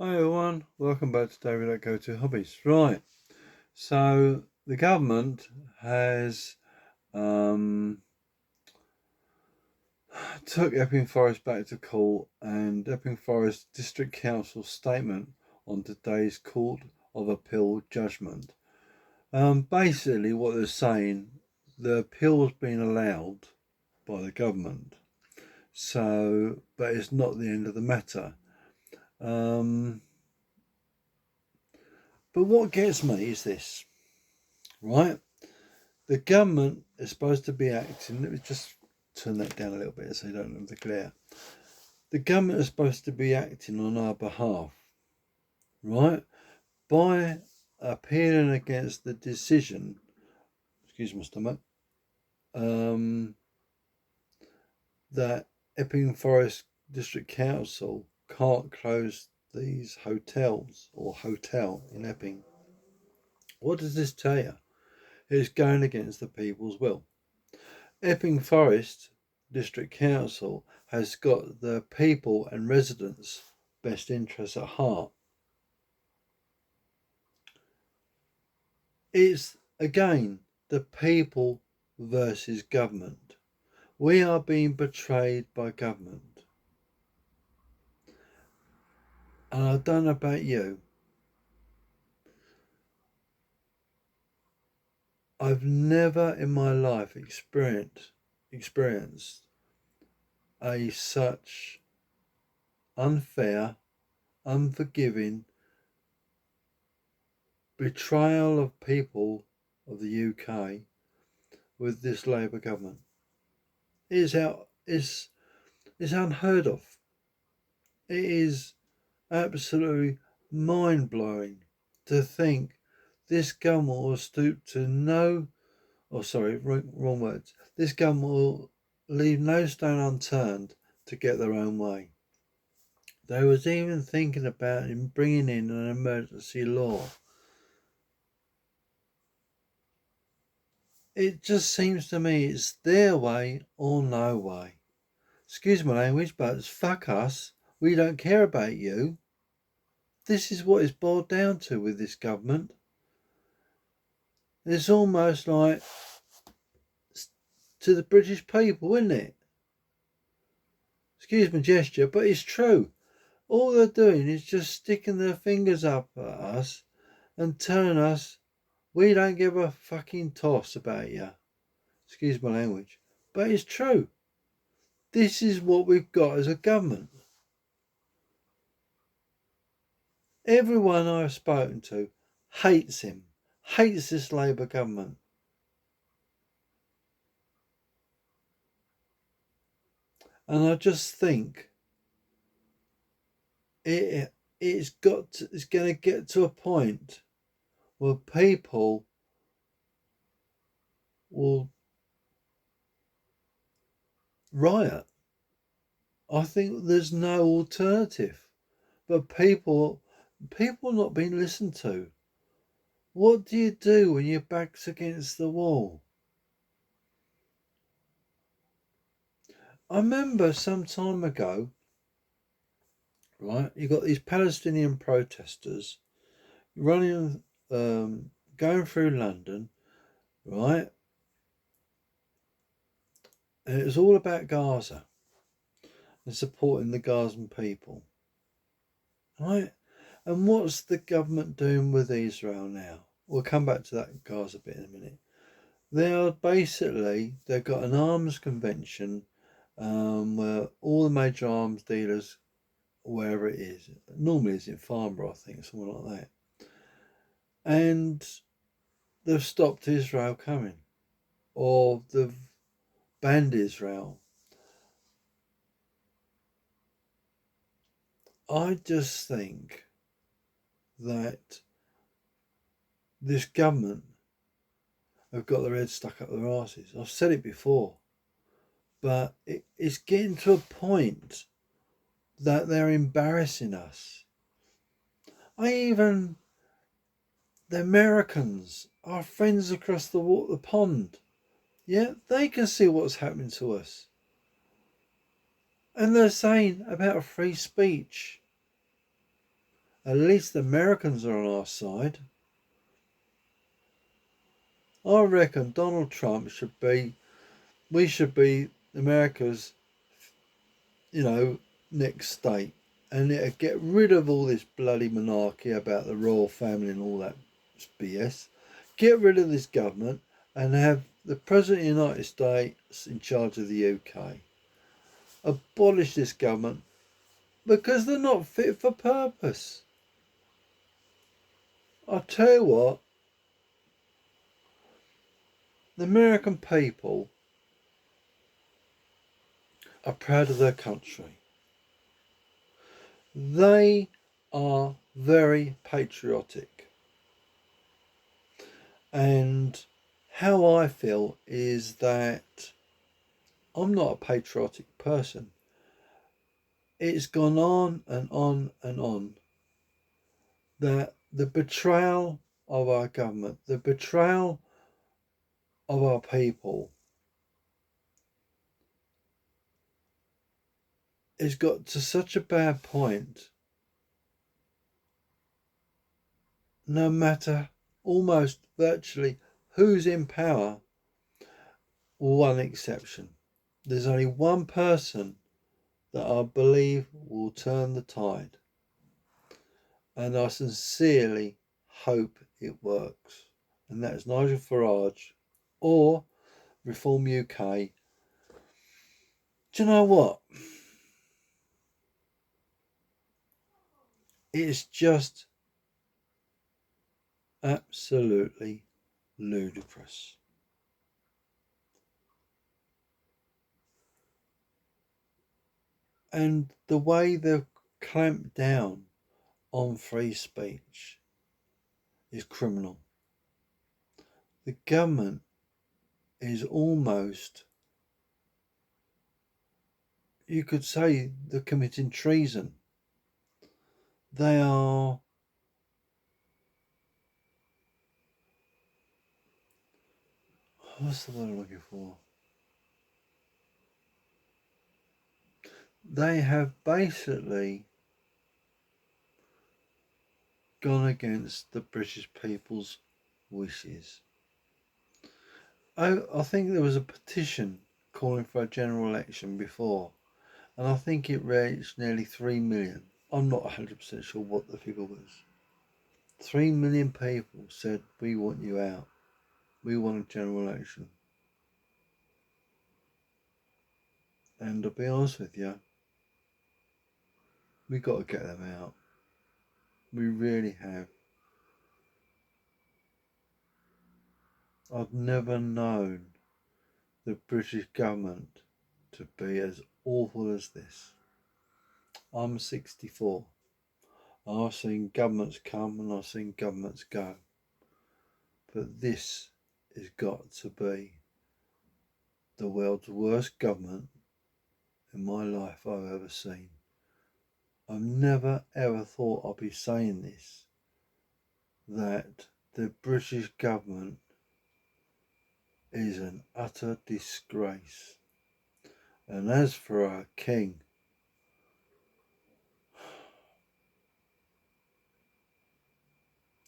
Hi everyone, welcome back to David at Go To Hobbies. Right, so the government has took Epping Forest back to court, and Epping Forest District Council's statement on today's Court of Appeal judgment. Basically, what they're saying, the appeal's been allowed by the government, but it's not the end of the matter. But what gets me is this, right? The government is supposed to be acting. Let me just turn that down a little bit so you don't have the glare. The government is supposed to be acting on our behalf, right? By appealing against the decision, excuse my stomach, that Epping Forest District Council can't close these hotels or hotel in Epping. What does this tell you? It's going against the people's will. Epping Forest District Council has got the people and residents' best interests at heart. It's, again, the people versus government. We are being betrayed by government. And I don't know about you. I've never in my life experienced a such unfair, unforgiving betrayal of people of the UK with this Labour government. It's unheard of. It is absolutely mind blowing to think this government will stoop to wrong words. This government will leave no stone unturned to get their own way. They was even thinking about bringing in an emergency law. It just seems to me it's their way or no way. Excuse my language, but fuck us. We don't care about you. This is what it's boiled down to with this government. It's almost like to the British people, isn't it? Excuse my gesture, but it's true. All they're doing is just sticking their fingers up at us and telling us we don't give a fucking toss about you. Excuse my language. But it's true. This is what we've got as a government. Everyone I've spoken to hates him, hates this Labour government. And I just think it's going to get to a point where people will riot. I think there's no alternative. But people not being listened to. What do you do when your back's against the wall? I remember some time ago, right, you got these Palestinian protesters running, going through London, right? And it was all about Gaza and supporting the Gazan people, right? And what's the government doing with Israel now? We'll come back to that Gaza bit in a minute. They've got an arms convention where all the major arms dealers, wherever it is, normally it's in Farnborough, I think, somewhere like that, and they've stopped Israel coming, or they've banned Israel. I just think that this government have got their heads stuck up their arses. I've said it before, but it's getting to a point that they're embarrassing us. The Americans, our friends across the pond, yeah, they can see what's happening to us. And they're saying about free speech. At least the Americans are on our side. I reckon Donald Trump we should be America's, next state. And it'd get rid of all this bloody monarchy about the royal family and all that BS. Get rid of this government and have the President of the United States in charge of the UK. Abolish this government because they're not fit for purpose. I'll tell you what, the American people are proud of their country. They are very patriotic. And how I feel is that I'm not a patriotic person. It's gone on and on and on that the betrayal of our government, the betrayal of our people, has got to such a bad point. No matter almost virtually who's in power, one exception. There's only one person that I believe will turn the tide. And I sincerely hope it works. And that's Nigel Farage or Reform UK. Do you know what? It's just absolutely ludicrous. And the way they've clamped down on free speech is criminal. The government is almost, you could say, they're committing treason. They are, what's the word I'm looking for? They have basically gone against the British people's wishes. I think there was a petition calling for a general election before, and I think it reached nearly 3 million. I'm not 100% sure what the figure was. 3 million people said, "We want you out. We want a general election." And to be honest with you, we got to get them out. We really have. I've never known the British government to be as awful as this. I'm 64. I've seen governments come and I've seen governments go. But this has got to be the world's worst government in my life I've ever seen. I've never ever thought I'd be saying this, that the British government is an utter disgrace. And as for our king,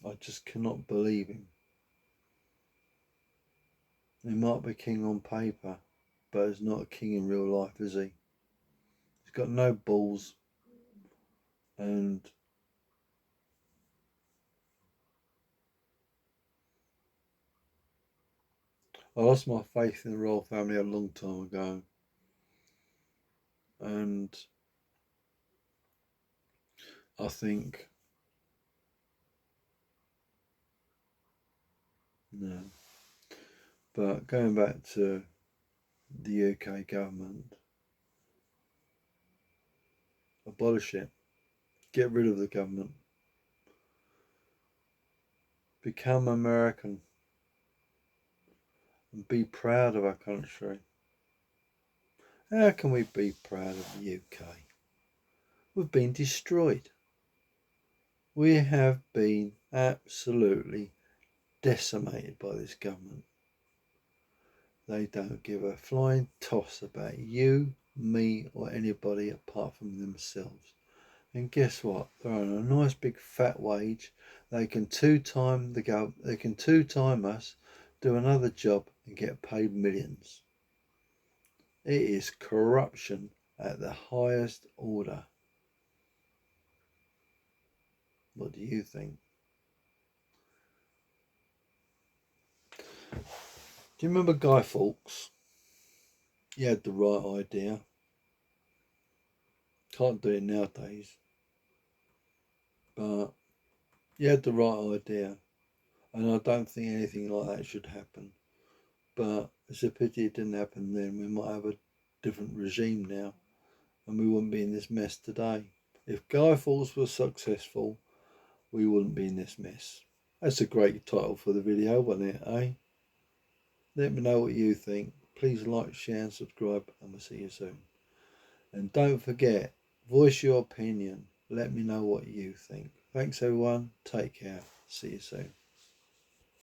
I just cannot believe him. He might be king on paper, but he's not a king in real life, is he? He's got no balls, and I lost my faith in the royal family a long time ago, and I think no. But going back to the UK government, abolish it, get rid of the government, become American, and be proud of our country. How can we be proud of the UK? We've been destroyed. We have been absolutely decimated by this government. They don't give a flying toss about you, me, or anybody apart from themselves. And guess what? They're on a nice big fat wage. They can two-time They can two-time us, do another job, and get paid millions. It is corruption at the highest order. What do you think? Do you remember Guy Fawkes? He had the right idea. Can't do it nowadays. But he had the right idea. And I don't think anything like that should happen. But it's a pity it didn't happen then. We might have a different regime now. And we wouldn't be in this mess today. If Guy Fawkes was successful, we wouldn't be in this mess. That's a great title for the video, wasn't it, eh? Let me know what you think. Please like, share and subscribe, and we'll see you soon. And don't forget, voice your opinion. Let me know what you think. Thanks everyone. Take care. See you soon.